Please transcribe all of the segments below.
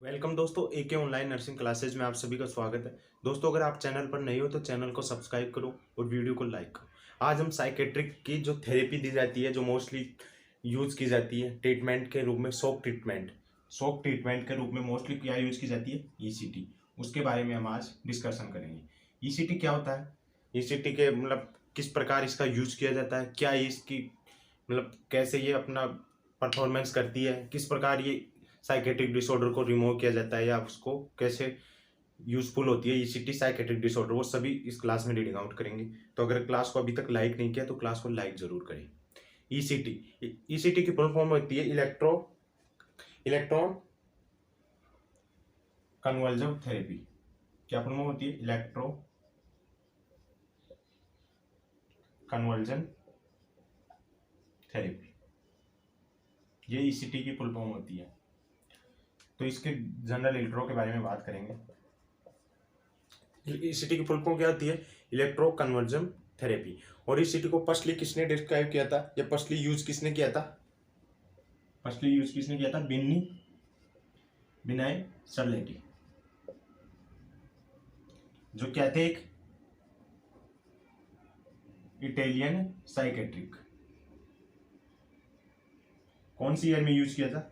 Welcome दोस्तों, एके online nursing classes में आप सभी का स्वागत है। दोस्तों, अगर आप चैनल पर नए हो तो चैनल को सब्सक्राइब करो और वीडियो को लाइक करो। आज हम साइकेट्रिक की जो थेरेपी दी जाती है, जो मोस्टली यूज़ की जाती है ट्रीटमेंट के रूप में, शॉक ट्रीटमेंट के रूप में मोस्टली क्या यूज़ की जाती है, ईसीटी। उसके बारे में हम आज डिस्कशन करेंगे। ईसीटी क्या होता है, ईसीटी के किस प्रकार इसका यूज़ किया जाता है, क्या इसकी कैसे ये अपना परफॉर्मेंस करती है, किस प्रकार ये साइकेट्रिक डिसऑर्डर को रिमूव किया जाता है या उसको कैसे यूजफुल होती है ईसीटी साइकेट्रिक डिसऑर्डर, वो सभी इस क्लास में रीडिंग आउट करेंगे। तो अगर क्लास को अभी तक लाइक नहीं किया तो क्लास को लाइक जरूर करें। ईसीटी की फुल फॉर्म होती है इलेक्ट्रॉन कन्वर्जन थेरेपी। क्या फुल फॉर्म होती है? इलेक्ट्रो कन्वर्जन थेरेपी, ये ईसीटी की फुल फॉर्म होती है। तो इसके जनरल इंट्रो के बारे में बात करेंगे। ईसीटी की फुल फॉर्म क्या होती है? Electro conversion therapy. और ईसीटी को फर्स्टली किसने डिस्क्राइब किया था या फर्स्टली यूज किसने किया था? विनय सरलेटी, जो क्या थे? एक इटालियन साइकेट्रिक। कौन सी ईयर में यूज किया था?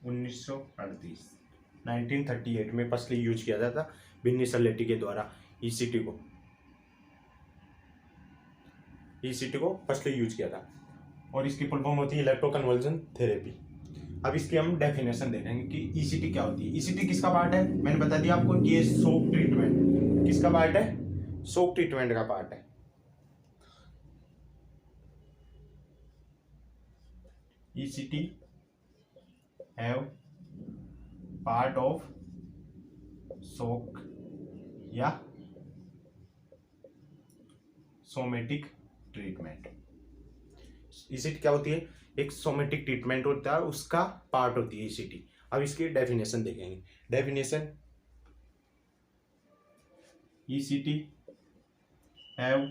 1938 में फर्स्टली यूज किया जाता विन्नी सरलेटी के द्वारा ईसीटी को फर्स्टली यूज किया था। और इसकी फुल फॉर्म होती है इलेक्ट्रो कन्वर्जन थेरेपी। अब इसकी हम डेफिनेशन देखेंगे कि ईसीटी क्या होती है। ईसीटी किसका पार्ट है? मैंने बता दिया आपको, ये शॉक ट्रीटमेंट किसका पार्ट है? शॉक ट्रीटमेंट का पार्ट है। ECT have part of shock या सोमेटिक ट्रीटमेंट। ईसीटी क्या होती है? एक सोमेटिक ट्रीटमेंट होता है, उसका पार्ट होती है ईसीटी। अब इसकी डेफिनेशन देखेंगे। Definition, ECT have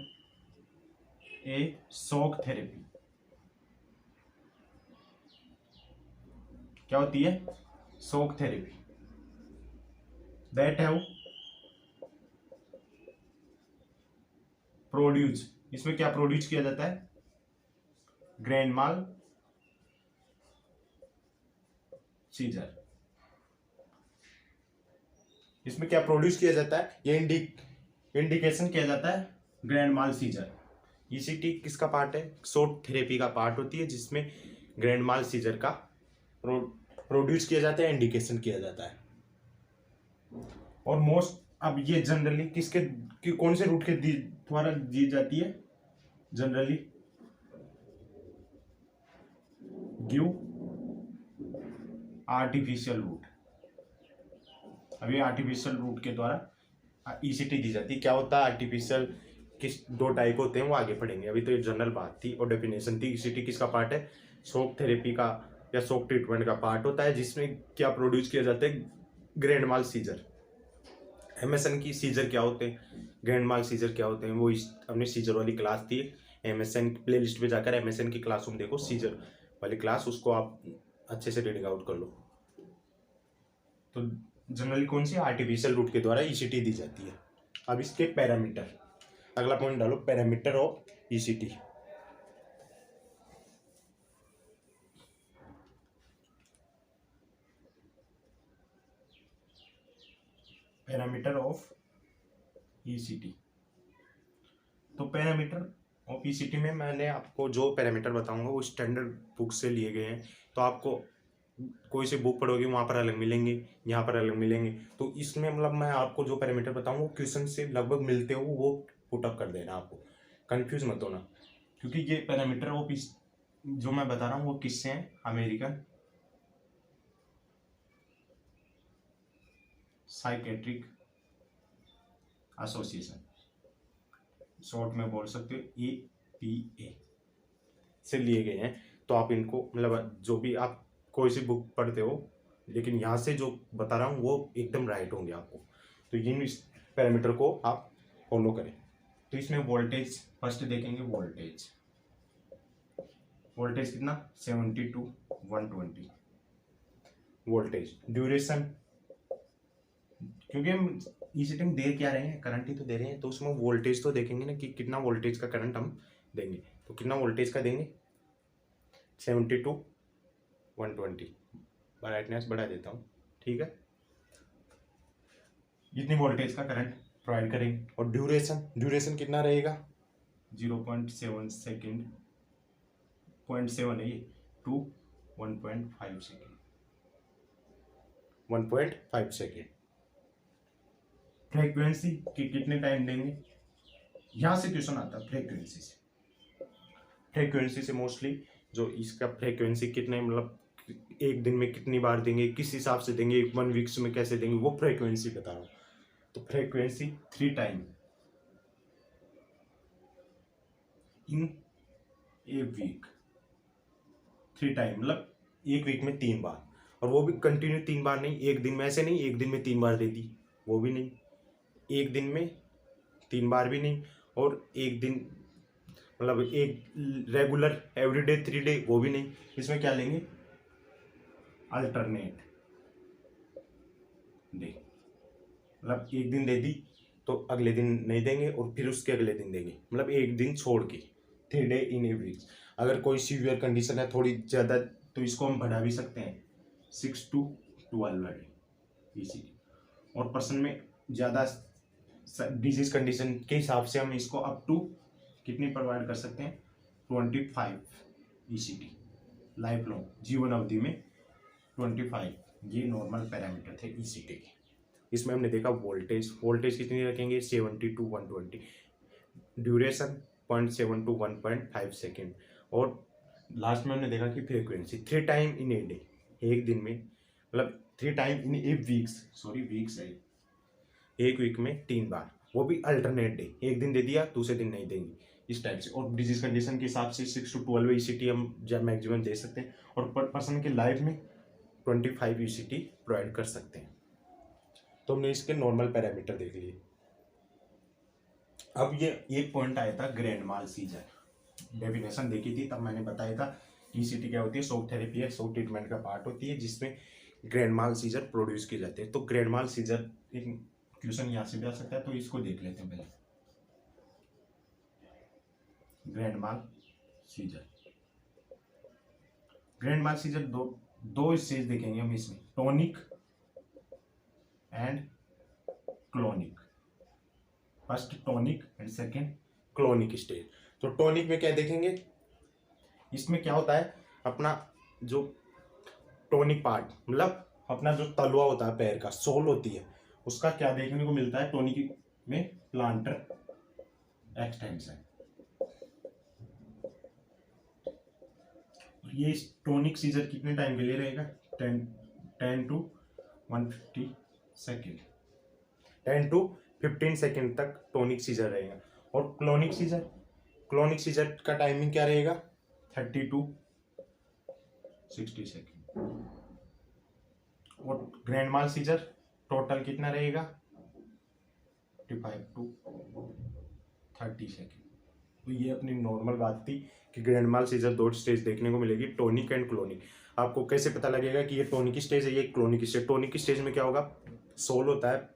a shock therapy. क्या होती है? Shock therapy that have produce, इसमें क्या प्रोड्यूस किया जाता है? ग्रैंड माल सीजर। इसमें क्या प्रोड्यूस किया जाता है? ये इंडिकेशन किया जाता है ग्रैंड माल सीजर। ईसीटी किसका पार्ट है? शॉक थेरेपी का पार्ट होती है, जिसमें ग्रैंड माल सीजर का प्रोड्यूस किया जाता है, इंडिकेशन किया जाता है। और मोस्ट, अब ये जनरली कौन से रूट के द्वारा दी जाती है? Generally give artificial route. अभी आर्टिफिशियल रूट के द्वारा ईसीटी दी जाती है। क्या होता है आर्टिफिशियल? किस दो टाइप होते हैं वो आगे पढ़ेंगे। अभी तो ये जनरल बात थी और डेफिनेशन थी। ईसीटी किसका पार्ट है? शॉक थेरेपी का या शॉक ट्रीटमेंट का पार्ट होता है, जिसमें क्या प्रोड्यूस किया जाता है? ग्रैंड माल सीजर। एमएसएन की सीजर क्या होते हैं, ग्रैंड माल सीजर क्या होते हैं, वो अपनी सीजर वाली क्लास थी। एमएसएन प्ले लिस्ट पे जाकर एमएसएन की क्लासरूम देखो, सीजर वाली क्लास, उसको आप अच्छे से रीडिंग आउट कर लो। तो जनरली कौन सी? आर्टिफिशियल रूट के द्वारा ईसीटी दी जाती है। अब इसके पैरामीटर, अगला पॉइंट डालो, parameter of ECT. Parameter of ECT. तो पैरामीटर ऑफ ईसीटी में मैंने आपको जो पैरामीटर बताऊंगा वो स्टैंडर्ड बुक से लिए गए हैं। तो आपको कोई से बुक पढ़ोगे वहाँ पर अलग मिलेंगे, यहाँ पर अलग मिलेंगे। तो इसमें मैं आपको जो पैरामीटर बताऊंगा वो क्वेश्चन से लगभग मिलते हो, वो पुटअप कर देना। आपको कंफ्यूज मत होना, क्योंकि ये पैरामीटर ऑफ जो मैं बता रहा हूँ वो किससे हैं? अमेरिकन साइकेट्रिक एसोसिएशन, शॉर्ट में बोल सकते हो EPA से लिए गए हैं। तो आप इनको जो भी आप कोई सी बुक पढ़ते हो, लेकिन यहाँ से जो बता रहा हूँ वो एकदम राइट होंगे आपको। तो इन पैरामीटर को आप फॉलो करें। तो इसमें वोल्टेज फर्स्ट देखेंगे। वोल्टेज कितना? 70 to 120 वोल्टेज। ड्यूरेशन क्योंकि हम ईसीटी में दे क्या रहे हैं, करंट ही तो दे रहे हैं, तो उसमें वोल्टेज तो देखेंगे ना कि कितना वोल्टेज का करंट हम देंगे। तो कितना वोल्टेज का देंगे, 70 to 120। ब्राइटनेस बढ़ा देता हूँ, ठीक है। इतनी वोल्टेज का करंट प्रोवाइड करेंगे। और ड्यूरेशन कितना रहेगा, 0.7 सेकेंड, 0.7 है ये, टू 1.5 सेकेंड, 1.5 सेकेंड। फ्रीक्वेंसी की कितने टाइम देंगे, यहाँ से क्वेश्चन आता है फ्रीक्वेंसी से मोस्टली जो इसका फ्रीक्वेंसी कितने, मतलब एक दिन में कितनी बार देंगे, किस हिसाब से देंगे, 1 वीक्स में कैसे देंगे, वो फ्रीक्वेंसी बता रहा हूँ। तो frequency 3 time in a week, 3 time मतलब एक वीक में 3 बार, और वो भी कंटिन्यू 3 बार नहीं, एक दिन में, ऐसे नहीं एक दिन में 3 बार दे दी, वो भी नहीं, एक दिन में 3 बार भी नहीं, और एक दिन मतलब एक रेगुलर एवरीडे 3 डे, वो भी नहीं। इसमें क्या लेंगे, अल्टरनेट डे, मतलब एक दिन दे दी तो अगले दिन नहीं देंगे, और फिर उसके अगले दिन देंगे, मतलब एक दिन छोड़ के, 3 डे इन ए वीक। अगर कोई सीवियर कंडीशन है थोड़ी ज़्यादा, तो इसको हम बढ़ा भी सकते हैं, 6 to 12 डे इसीलिए। और पर्सन में ज़्यादा डिजीज कंडीशन के हिसाब से हम इसको अप टू कितनी प्रोवाइड कर सकते हैं, 25 ईसीटी लाइफ लॉन्ग, जीवन अवधि में 25। ये नॉर्मल पैरामीटर थे ईसीटी के। इसमें हमने देखा वोल्टेज कितनी रखेंगे, 70 to 120, ड्यूरेशन 0.7 to 1.5 सेकेंड, और लास्ट में हमने देखा कि frequency 3 time in a day, एक दिन में, मतलब 3 टाइम इन ए वीक्स है, एक वीक में 3 बार, वो भी अल्टरनेट डे, एक दिन दे दिया दूसरे दिन नहीं देंगे, इस टाइप से। और डिजीज कंडीशन के हिसाब से 6 to 12 ईसीटी हम जब मैक्सिमम दे सकते हैं, और पर पर्सन के लाइफ में 25 ईसीटी प्रोवाइड कर सकते हैं। तो हमने इसके नॉर्मल पैरामीटर देख लिए। अब ये एक पॉइंट आया था ग्रैंड माल सीजर, डेफिनेशन देखी थी, तब मैंने बताया था ईसीटी क्या होती है, शॉक थेरेपी है, शॉक ट्रीटमेंट का पार्ट होती है, जिसमें ग्रैंड माल सीजर प्रोड्यूस किए जाते हैं। तो ग्रैंड माल सीजर एक क्वेश्चन यहाँ से भी आ सकता है, तो इसको देख लेते हैं पहले। ग्रैंड माल सीजर दो स्टेज देखेंगे हम इसमें, tonic and clonic. First tonic and second clonic stage. तो टॉनिक में क्या देखेंगे, इसमें क्या होता है, अपना जो टॉनिक पार्ट, मतलब अपना जो तलवा होता है पैर का, सोल होती है, उसका क्या देखने को मिलता है टॉनिक में, प्लांटर एक्सटेंशन। ये टॉनिक सीजर कितने टाइम के लिए रहेगा, 10 to 150 सेकेंड, 10 to 15 सेकेंड तक टॉनिक सीजर रहेगा। और क्लोनिक सीजर का टाइमिंग क्या रहेगा, 30 to 60 सेकेंड। और ग्रैंड माल सीजर टोटल कितना रहेगा, 55 to 30 सेकेंड। तो ये अपनी नॉर्मल बात थी कि ग्रैंड माल सीजर 2 स्टेज देखने को मिलेगी, टॉनिक एंड क्लोनिक। आपको कैसे पता लगेगा कि ये टॉनिक स्टेज है, ये क्लोनिक स्टेज। टॉनिक स्टेज में क्या होगा, सोल होता है,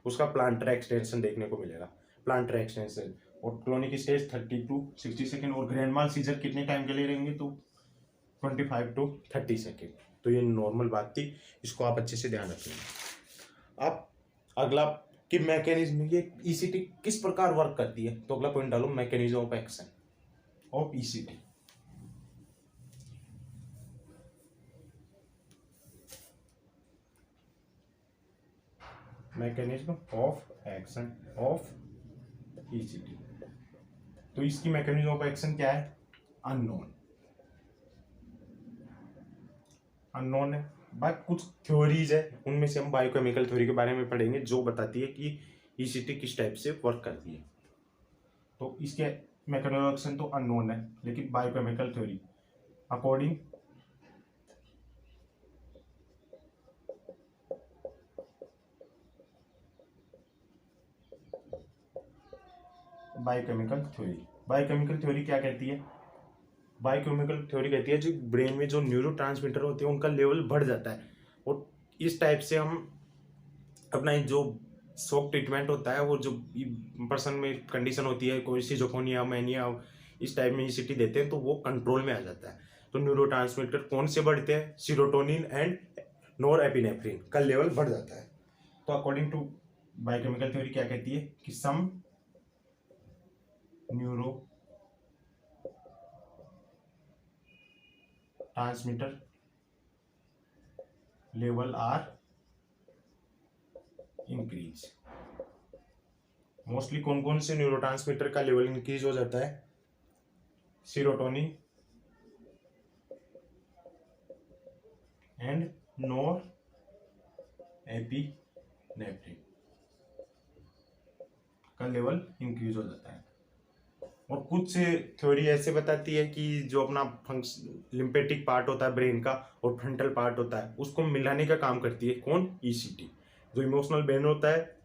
उसका प्लांटर एक्सटेंशन देखने को मिलेगा, प्लांटर एक्सटेंशन। और क्लोनिक स्टेज 30 to 60 सेकेंड। और ग्रैंड माल सीजर कितने टाइम के लिए रहेंगे, तो 25 to 30 सेकेंड। तो ये नॉर्मल बात थी, इसको आप अच्छे से ध्यान रखेंगे। अब अगला कि मैकेनिज्म, ये ईसीटी किस प्रकार वर्क करती है, तो अगला पॉइंट डालो, mechanism of action of ECT. Mechanism of action of ECT. तो इसकी मैकेनिज्म ऑफ एक्शन क्या है, अननोन है। बात कुछ थ्योरीज है, उनमें से हम बायोकेमिकल थ्योरी के बारे में पढ़ेंगे, जो बताती है कि ईसीटी किस टाइप से वर्क करती है। तो इसके मैकेनिज्म ऑफ एक्शन तो अननोन है, लेकिन biochemical theory according biochemical theory क्या कहती है, बायोकेमिकल थ्योरी कहती है जो ब्रेन में जो न्यूरोट्रांसमीटर होते हैं उनका लेवल बढ़ जाता है, और इस टाइप से हम अपना ये जो शॉक ट्रीटमेंट होता है, वो जो पर्सन में कंडीशन होती है, कोई सिजोफ्रेनिया मैनिया, इस टाइप में ईसीटी देते हैं तो वो कंट्रोल में आ जाता है। तो न्यूरोट्रांसमीटर कौन से बढ़ते हैं? सीरोटोनिन एंड नोरएपिनेफ्रिन का लेवल बढ़ जाता है। तो अकॉर्डिंग टू बायोकेमिकल थ्योरी क्या कहती है कि some neurotransmitter level are increase. Mostly कौन कौन से न्यूरोट्रांसमीटर का लेवल इंक्रीज हो जाता है? सीरोटोनिन एंड नोर एपिनेफ्रिन का लेवल इंक्रीज हो जाता है। और कुछ थ्योरी ऐसे बताती है कि जो अपना लिम्फेटिक पार्ट होता है ब्रेन का और फ्रंटल पार्ट होता है, उसको मिलाने का काम करती है कौन? ईसीटी। जो इमोशनल ब्रेन होता है,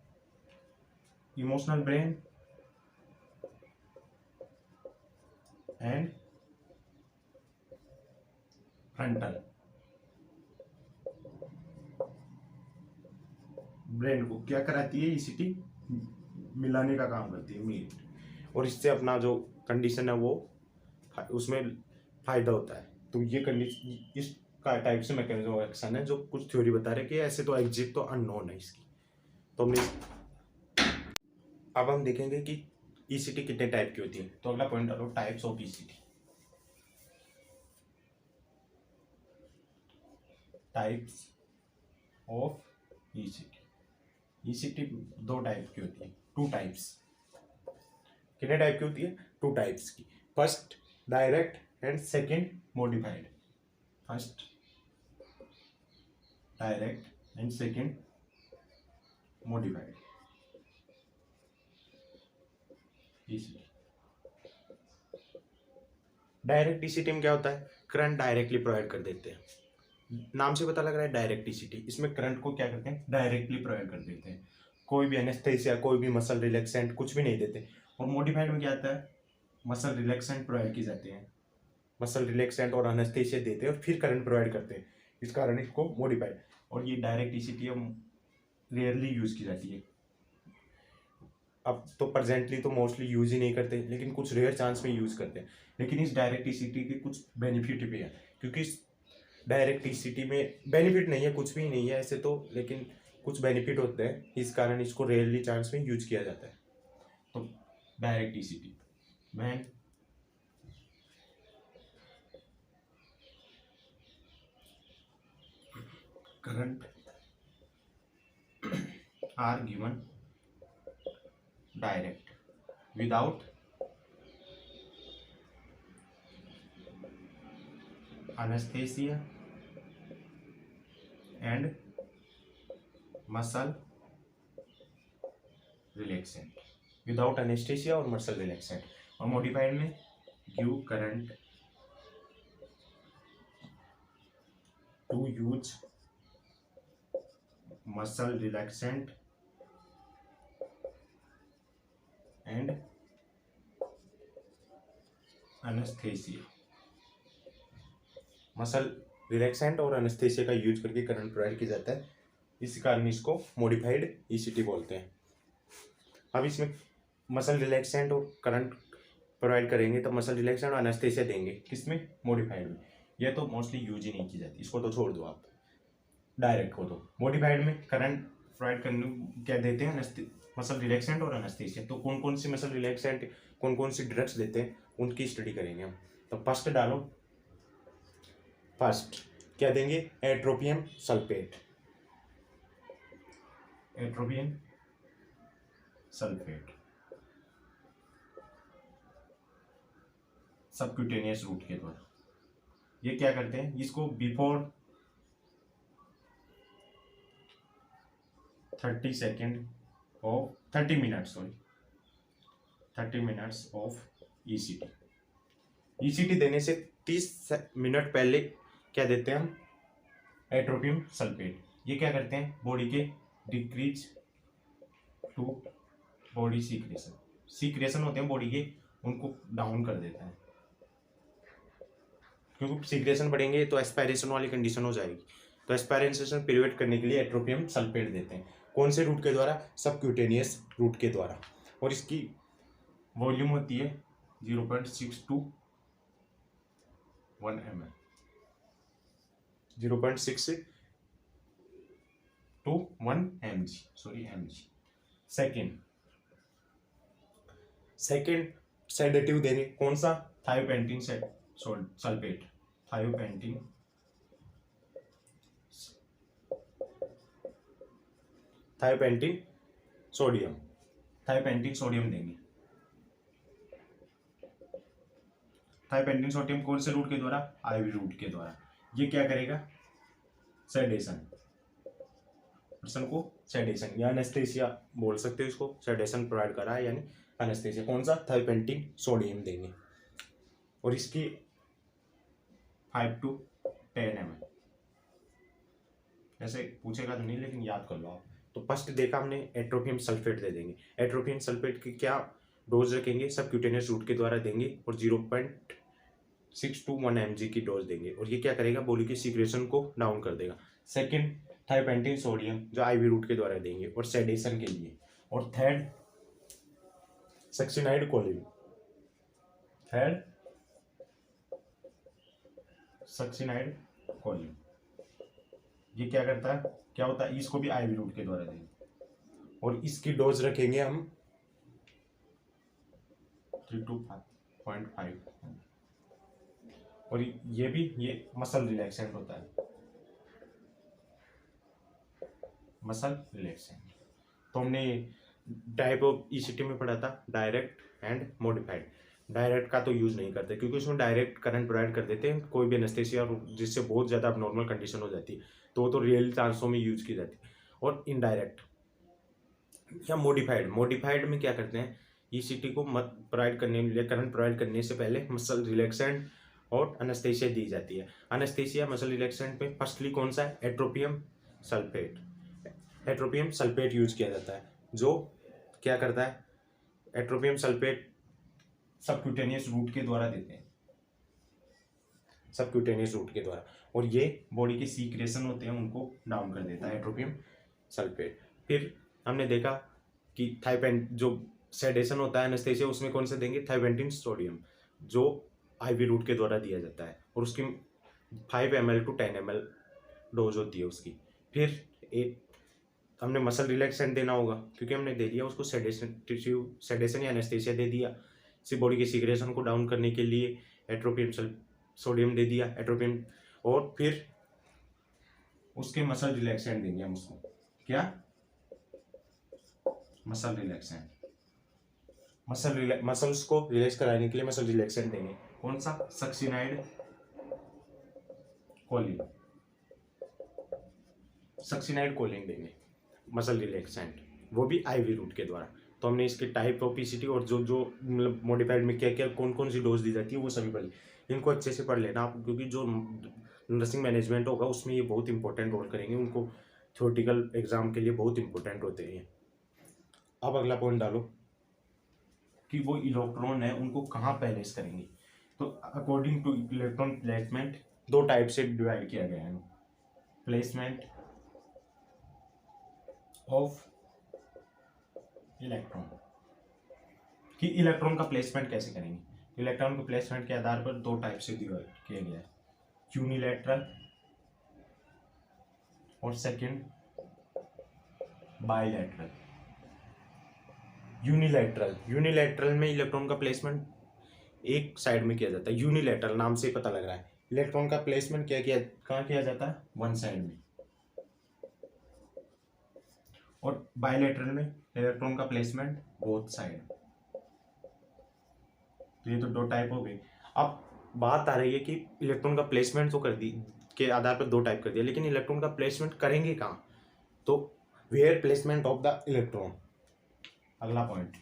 emotional brain and frontal brain को क्या कराती है? ईसीटी मिलाने का काम करती है, मीट। और इससे अपना जो कंडीशन है वो उसमें फायदा होता है। तो ये कंडीशन, इस का टाइप से मैकेनिज्म ऑफ एक्शन है जो कुछ थ्योरी बता रहे कि ऐसे तो एग्जिट तो अननोन है इसकी। तो हमने अब हम देखेंगे कि ईसीटी कितने टाइप की होती है। तो अगला पॉइंट डालो, types of ECT. Types of ECT. ECT दो टाइप की होती है, टू टाइप्स। कितने टाइप की होती है? टू टाइप्स की। First direct and second modified. First direct and second modified ECT. Direct ECT में क्या होता है? करंट डायरेक्टली प्रोवाइड कर देते हैं। नाम से पता लग रहा है डायरेक्ट ईसीटी। इसमें करंट को क्या करते हैं? डायरेक्टली प्रोवाइड कर देते हैं। कोई भी एनेस्थेसिया, कोई भी मसल रिलैक्सेंट कुछ भी नहीं देते। और मॉडिफाइड में क्या आता है? मसल रिलैक्सेंट प्रोवाइड किए जाते हैं, मसल रिलैक्सेंट और एनेस्थेसिया देते हैं और फिर करंट प्रोवाइड करते हैं। इस कारण इसको मॉडिफाइड। और ये डायरेक्ट ईसीटी रेयरली यूज की जाती है। अब तो प्रेजेंटली तो मोस्टली यूज ही नहीं करते, लेकिन कुछ रेयर चांस में यूज करते हैं। लेकिन इस डायरेक्ट ईसीटी के कुछ बेनिफिट भी है, क्योंकि डायरेक्ट ईसीटी में बेनिफिट नहीं है, कुछ भी नहीं है ऐसे तो, लेकिन कुछ बेनिफिट होते हैं, इस कारण इसको रेयरली चांस में यूज किया जाता है। तो direct ECT when current are given direct without anesthesia and muscle relaxant, without anesthesia और muscle relaxant। और मॉडिफाइड में give current to use muscle relaxant and anaesthesia. Muscle relaxant और एनेस्थेसिया का यूज करके करंट प्रोवाइड किया जाता है, इस कारण इसको मॉडिफाइड ईसीटी बोलते हैं। अब इसमें मसल रिलैक्सेंट और करंट प्रोवाइड करेंगे तो मसल रिलैक्सेंट और एनेस्थेसिया देंगे, किसमें? मॉडिफाइड में। यह तो मोस्टली यूज ही नहीं की जाती, इसको तो छोड़ दो आप, डायरेक्ट हो। तो मॉडिफाइड में करंट प्रोवाइड करने क्या देते हैं? मसल रिलैक्सेंट और एनेस्थेसिया। तो कौन कौन सी मसल रिलैक्सेंट, कौन कौन सी ड्रग्स देते हैं, उनकी स्टडी करेंगे हम। तो फर्स्ट डालो, फर्स्ट क्या देंगे? एट्रोपियम सल्फेट। एट्रोपियम सल्फेट सबक्यूटेनियस रूट के द्वारा। ये क्या करते हैं? इसको before 30 minutes of ECT. ECT देने से 30 मिनट पहले क्या देते हैं हम? एट्रोपियम सल्फेट। ये क्या करते हैं? बॉडी के डिक्रीज टू बॉडी सीक्रेशन होते हैं बॉडी के, उनको डाउन कर देता है, क्योंकि सीक्रेशन बढ़ेंगे तो एस्पायरेशन वाली कंडीशन हो जाएगी। तो एस्पायरेशन प्रिवेंट करने के लिए एट्रोपियम सल्फेट देते हैं। कौन से रूट के द्वारा? सबक्यूटेनियस रूट के द्वारा। और इसकी वॉल्यूम होती है 0.621 ml, 0.621 mg, sorry mg। Second sedative देंगे, कौन सा? थायोपेंटिन सल्फेट, थायोपेंटिन सोडियम देंगे। थायोपेंटिन सोडियम कौन से रूट के द्वारा? आईवी रूट के द्वारा। ये क्या करेगा? सेडेशन, पर्सन को सेडेशन या एनेस्थेसिया बोल सकते हो इसको, सेडेशन प्रोवाइड करा है यानी एनेस्थेसिया। कौन सा? थायोपेंटिन सोडियम देंगे। और इसकी 5 to 10 ml। ऐसे पूछेगा तो नहीं, लेकिन याद कर लो आप। तो फर्स्ट देखा हमने, एट्रोपियम सल्फेट दे देंगे। एट्रोपियम सल्फेट की क्या डोज रखेंगे? सबक्यूटेनियस रूट के द्वारा देंगे और 0.621 mg की डोज देंगे। और ये क्या करेगा? बॉडी की सीक्रेशन को डाउन कर देगा। सेकेंड, थायोपेंटिन सोडियम जो आईवी रूट के द्वारा देंगे और सेडेशन के लिए। और थर्ड, सक्सिनाइड कोलिन, ये क्या करता है? क्या होता है? इसको भी आईवी रूट के द्वारा देंगे और इसकी डोज रखेंगे हम 3 to 5.5। और ये मसल रिलैक्सेंट होता है, मसल रिलैक्सेंट। तो हमने टाइप ऑफ ईसीटी में पढ़ा था डायरेक्ट एंड मॉडिफाइड। डायरेक्ट का तो यूज नहीं करते क्योंकि उसमें डायरेक्ट करंट प्रोवाइड कर देते हैं कोई भी एनेस्थेसिया, जिससे बहुत ज़्यादा अबनॉर्मल कंडीशन हो जाती है, तो रियल चांसों में यूज की जाती है। और इनडायरेक्ट या मॉडिफाइड में क्या करते हैं? ईसीटी को प्रोवाइड करने के लिए, करंट प्रोवाइड करने से पहले मसल रिलैक्सेंट और एनेस्थेसिया दी जाती है। एनेस्थेसिया मसल रिलैक्सेंट में फर्स्टली कौन सा है? एट्रोपियम सल्फेट यूज किया जाता है, जो क्या करता है? एट्रोपियम सल्फेट सबक्यूटेनियस रूट के द्वारा देते हैं, और ये बॉडी के सीक्रेशन होते हैं उनको डाउन कर देता है एट्रोपियम सल्फेट। फिर हमने देखा कि जो सेडेशन होता है एनेस्थेसिया, उसमें कौन से देंगे? थायोपेंटिन सोडियम जो आईवी रूट के द्वारा दिया जाता है और उसकी 5 ml to 10 ml डोज होती है उसकी। फिर हमने मसल रिलैक्सेंट देना होगा क्योंकि हमने दे दिया उसको सेडेशन या एनेस्थेसिया दे दिया, सिर्फ बॉडी के सीक्रेशन को डाउन करने के लिए एट्रोपियम सोडियम दे दिया एट्रोपियम। और फिर उसके मसल रिलैक्सेंट देंगे हम उसको। क्या? मसल रिलैक्सेंट, मसल्स को रिलैक्स कराने के लिए मसल रिलैक्सेंट देंगे। कौन सा? सक्सिनाइड कोलिन देंगे मसल रिलैक्सेंट, वो भी आईवी रूट के द्वारा। तो हमने इसके टाइप ऑफ ईसीटी और जो मतलब मॉडिफाइड में क्या क्या कौन सी डोज दी जाती है वो सभी पढ़, इनको अच्छे से पढ़ लेना आप, क्योंकि जो नर्सिंग मैनेजमेंट होगा उसमें ये बहुत इंपॉर्टेंट रोल करेंगे, उनको थ्योरेटिकल एग्जाम के लिए बहुत इंपॉर्टेंट होते हैं। अब अगला पॉइंट डालो कि वो इलेक्ट्रॉन है उनको कहाँ प्लेस करेंगे। तो according two electron placement 2 type से डिवाइड किया गया है। प्लेसमेंट ऑफ इलेक्ट्रॉन, कि इलेक्ट्रॉन का प्लेसमेंट कैसे करेंगे। इलेक्ट्रॉन के प्लेसमेंट के आधार पर 2 टाइप से डिवाइड किया गया है, यूनिलैटरल और सेकंड बायलैटरल। यूनिलैटरल में इलेक्ट्रॉन का प्लेसमेंट एक साइड में किया जाता है, यूनिलैटरल नाम से पता लग रहा है। इलेक्ट्रॉन का प्लेसमेंट कहाँ किया जाता है? 1 साइड में। और बायलैटरल में इलेक्ट्रॉन का प्लेसमेंट बोथ साइड। तो ये तो 2 टाइप हो गए। अब बात आ रही है कि इलेक्ट्रॉन का प्लेसमेंट तो कर दी के आधार पर 2 टाइप कर दिया, लेकिन इलेक्ट्रॉन का प्लेसमेंट करेंगे कहाँ? तो where placement of the electron, अगला पॉइंट,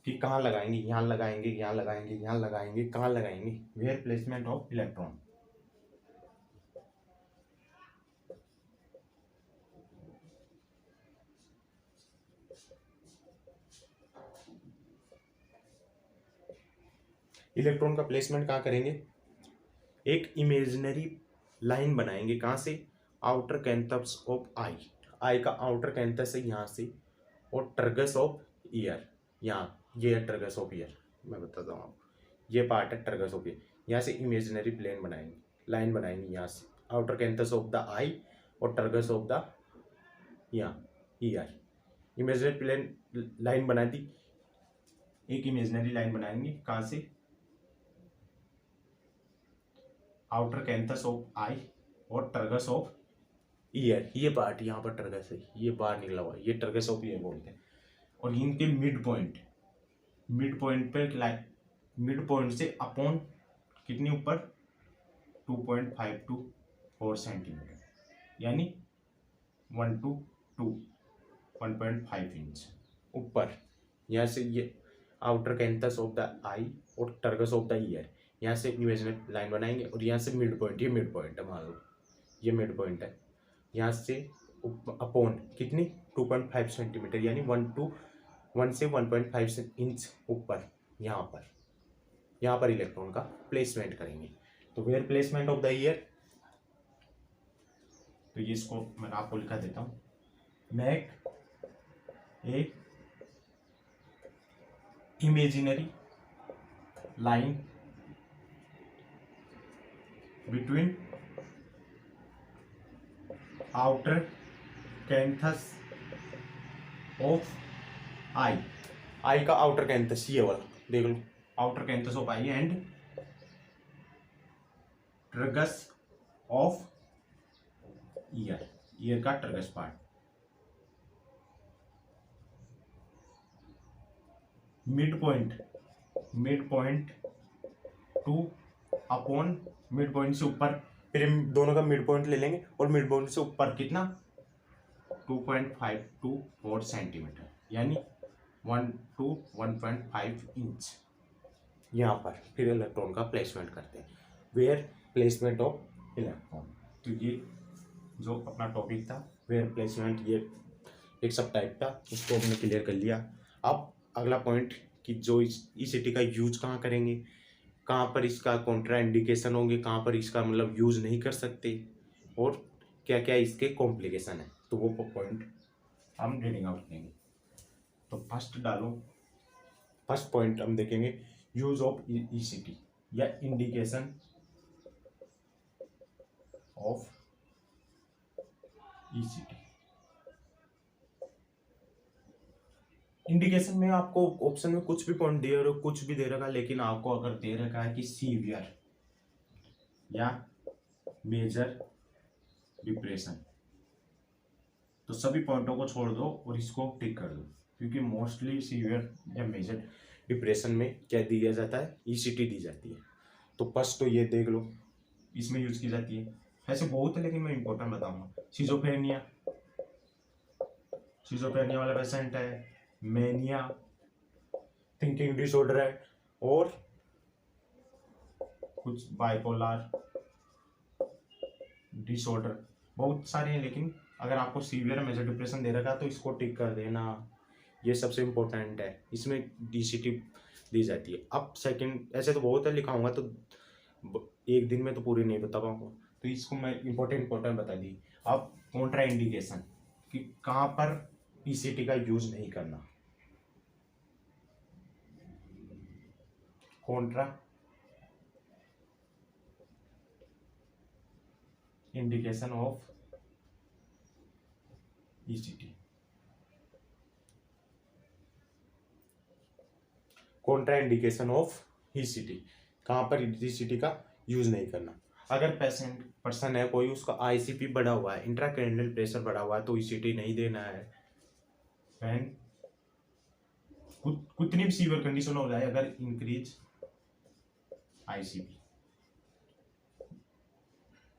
कि कहाँ लगाएंगे? यहाँ लगाएंगे, यहाँ लगाएंगे, यहाँ लगाएंगे, कहाँ लगाएंगे? Where placement of electron. Electron का प्लेसमेंट कहाँ करेंगे? एक इमेजिनरी लाइन बनाएंगे, कहाँ से? Outer canthus of eye, eye का आउटर कैंथस है यहाँ से, और ट्रगस ऑफ ईयर यहाँ, ये है ट्रगस ऑफ ईयर। मैं बताता हूँ आपको, ये पार्ट है ट्रगस ऑफ ईयर। यहाँ से इमेजिनरी प्लेन बनाएंगे, लाइन बनाएंगे यहाँ से, आउटर कैंथस ऑफ द आई और ट्रगस ऑफ द यहाँ ईयर। इमेजिनरी प्लेन लाइन बना दी, एक इमेजिनरी लाइन बनाएंगे कहाँ से, आउटर कैंथस ऑफ आई और ट्रगस ऑफ ईयर। ये पार्ट यहाँ पर ट्रगस है, ये बाहर निकला हुआ है, ये ट्रगस ऑफ ईयर बोलते हैं। और इनके मिड पॉइंट पे लाइन, मिड पॉइंट से अपॉन कितनी ऊपर, 2.524 सेंटीमीटर, यानी 1 to 2 1.5 इंच ऊपर। यहाँ से ये आउटर कैंथस ऑफ द आई और टर्गस ऑफ द ईयर, यहाँ से इमेजिनरी लाइन बनाएंगे, और यहाँ से मिड पॉइंट, ये मिड पॉइंट है, मान लो ये मिड पॉइंट है, यहाँ से अपॉन कितनी 2.5 सेंटीमीटर, यानी 1 से 1.5 इंच ऊपर। यहाँ पर इलेक्ट्रॉन का प्लेसमेंट करेंगे। तो where placement of the ear, तो ये इसको मैं आपको लिखा देता हूँ, make a imaginary line between outer canthus of eye का आउटर कैंथस, ये वाला देख लो, outer canthus of eye and tragus of ear का tragus part. Mid point to upon mid point से ऊपर, फिर हम दोनों का मिड पॉइंट ले लेंगे, और मिड पॉइंट से ऊपर कितना 2.524 सेंटीमीटर, यानी 1 to 1.5 इंच। यहाँ पर फिर इलेक्ट्रॉन का प्लेसमेंट करते हैं, वेयर प्लेसमेंट ऑफ इलेक्ट्रॉन। तो ये जो अपना टॉपिक था वेयर प्लेसमेंट, ये एक सब टाइप था, उसको हमने क्लियर कर लिया। अब अगला पॉइंट कि जो ईसीटी का यूज कहाँ करेंगे, कहाँ पर इसका कॉन्ट्रा इंडिकेशन होंगे, कहाँ पर इसका मतलब यूज नहीं कर सकते, और क्या क्या इसके कॉम्प्लिकेशन है, तो वो पॉइंट हम रीडिंग आउट करेंगे। तो फर्स्ट पॉइंट हम देखेंगे, यूज ऑफ ईसीटी या इंडिकेशन ऑफ ईसीटी। इंडिकेशन में आपको ऑप्शन में कुछ भी पॉइंट दे रहे हो, कुछ भी दे रखा है, लेकिन आपको अगर दे रखा है कि सीवियर या मेजर डिप्रेशन, तो सभी पॉइंटों को छोड़ दो और इसको टिक कर दो, क्योंकि मोस्टली सीवियर या मेजर डिप्रेशन में क्या दिया जाता है, ईसीटी दी जाती है। तो फर्स्ट तो ये देख लो, इसमें यूज की जाती है, ऐसे बहुत है लेकिन मैं इंपॉर्टेंट बताऊंगा। सिजोफ्रेनिया वाला पेशेंट है, मेनिया थिंकिंग डिसऑर्डर है, और कुछ बाइपोलर डिसऑर्डर, बहुत सारे हैं, लेकिन अगर आपको सीवियर मेजर डिप्रेशन दे रखा है तो इसको टिक कर देना, ये सबसे इम्पोर्टेंट है, इसमें डीसीटी दी जाती है। अब सेकंड, ऐसे तो बहुत है, लिखाऊंगा तो एक दिन में तो पूरी नहीं बता पाऊंगा, तो इसको मैं इम्पोर्टेंट बता दी। अब कॉन्ट्रा इंडिकेशन कि कहाँ पर ईसीटी का यूज नहीं करना, Contra indication of ECT, Contra indication of ECT, कहाँ पर ईसीटी का यूज नहीं करना। अगर पर्सन है कोई, उसका आईसीपी बढ़ा हुआ है, इंट्राक्रैनियल प्रेशर बढ़ा हुआ है, तो ईसीटी नहीं देना है। एंड कितनी भी सीवियर कंडीशन हो जाए, अगर increase ICP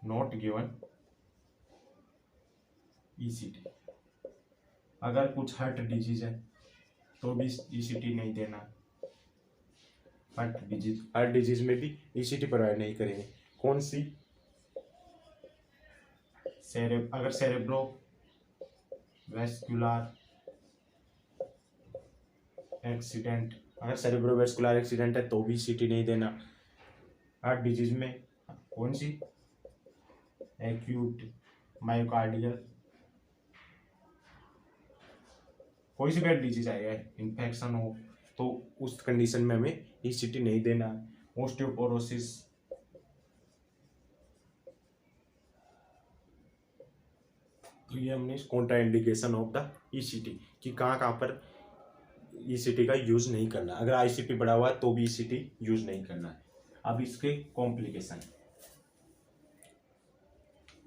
not given ECT. अगर कुछ हार्ट डिजीज है तो भी ईसीटी नहीं देना, हार्ट डिजीज में भी ईसीटी प्रोवाइड नहीं करेंगे। कौन सी, अगर सेरेब्रो वेस्कुलर एक्सीडेंट, अगर सेरेब्रोवेस्कुलर एक्सीडेंट है तो भी ईसीटी नहीं देना। हार्ट डिजीज में कौन सी, एक्यूट मायोकार्डियल कोई सी भी डिजीज आएगा, इन्फेक्शन हो, तो उस कंडीशन में हमें ईसीटी नहीं देना है। ऑस्टियोपोरोसिस, तो ये हमने Contra indication of the ECT कि कहाँ पर ईसीटी का यूज नहीं करना। अगर आईसीपी बढ़ा हुआ है तो भी ईसीटी यूज नहीं करना है। अब इसके कॉम्प्लिकेशन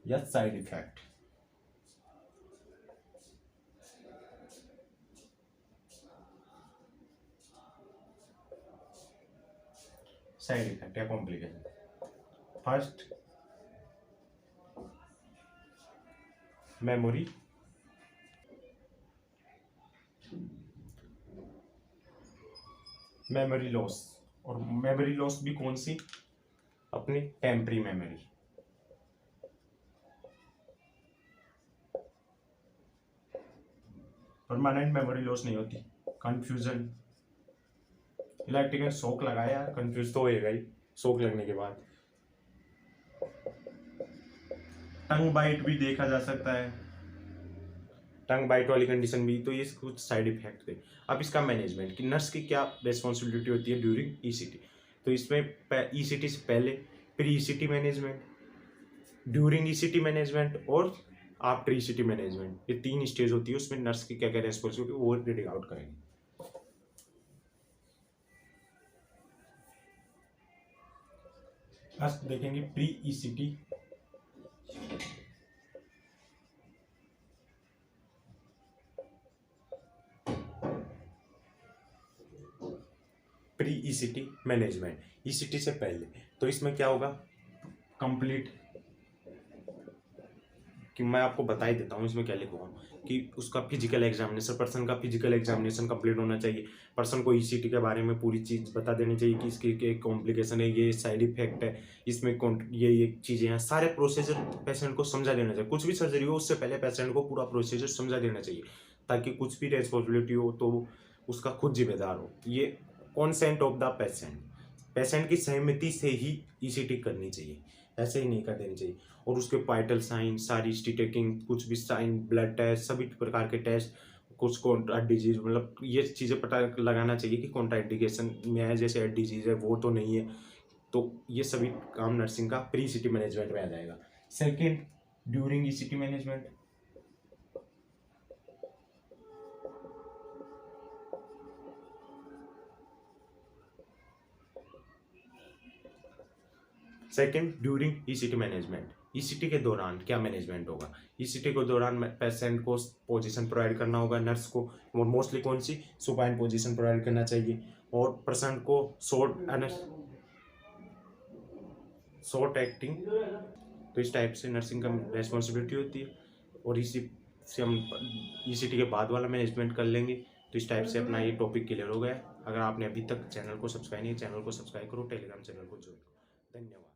या साइड इफेक्ट। साइड इफेक्ट या कॉम्प्लिकेशन, फर्स्ट मेमोरी लॉस। और मेमोरी लॉस भी कौन सी, अपनी temporary memory. Permanent memory loss नहीं होती। कंफ्यूजन, इलेक्ट्रिकल शॉक लगाया, कंफ्यूज तो होएगा ही शॉक लगने के बाद। टंग बाइट भी देखा जा सकता है, टंग बाइट वाली कंडीशन भी। तो ये कुछ साइड इफेक्ट थे। अब इसका मैनेजमेंट कि नर्स की क्या रिस्पॉन्सिबिलिटी होती है ड्यूरिंग ईसीटी। तो इसमें ईसीटी से पहले pre ECT management, during ECT management और आफ्टर ईसीटी मैनेजमेंट, ये 3 स्टेज होती है। उसमें नर्स की क्या क्या रिस्पॉन्सिबिलिटी वो रीडिंग आउट करेंगे। फर्स्ट देखेंगे pre ECT. Pre ECT management, ECT से पहले। तो इसमें क्या होगा, कंप्लीट, कि मैं आपको बता ही देता हूँ इसमें क्या लिखूंगा, कि उसका फिजिकल एग्जामिनेशन, पर्सन का फिजिकल एग्जामिनेशन कंप्लीट होना चाहिए। पर्सन को ईसीटी के बारे में पूरी चीज़ बता देनी चाहिए कि इसकी कॉम्प्लिकेशन है, ये साइड इफेक्ट है, इसमें ये चीज़ें हैं, सारे प्रोसीजर पेशेंट को समझा देना चाहिए। कुछ भी सर्जरी हो उससे पहले पेशेंट को पूरा प्रोसीजर समझा देना चाहिए, ताकि कुछ भी रेस्पॉन्सिबिलिटी हो तो उसका खुद जिम्मेदार हो। ये consent of the patient, patient की सहमति से ही ईसीटी करनी चाहिए, ऐसे ही नहीं कर देनी चाहिए। और उसके वाइटल साइन, सारी हिस्ट्री टेकिंग, कुछ भी साइन, ब्लड टेस्ट, सभी प्रकार के टेस्ट, कुछ कॉन्ट्रा डिजीज, मतलब ये चीज़ें पता लगाना चाहिए कि कॉन्ट्रा इंडिकेशन में है, जैसे हेड डिजीज है वो तो नहीं है। तो ये सभी काम नर्सिंग का प्री ईसीटी मैनेजमेंट में आ जाएगा। Second, during ECT management. Second, during ECT management, ECT के दौरान क्या मैनेजमेंट होगा। ईसीटी के दौरान पेशेंट को पोजीशन प्रोवाइड करना होगा नर्स को, और मोस्टली कौन सी, सुपाइन पोजीशन प्रोवाइड करना चाहिए। और पेशेंट को शॉर्ट एक्टिंग, तो इस टाइप से नर्सिंग का रेस्पॉन्सिबिलिटी होती है। और इसी से हम ईसीटी के बाद वाला मैनेजमेंट कर लेंगे। तो इस टाइप से अपना ये टॉपिक क्लियर हो गया। अगर आपने अभी तक चैनल को सब्सक्राइब नहीं, चैनल को सब्सक्राइब करो, टेलीग्राम चैनल को ज्वाइन करो। धन्यवाद।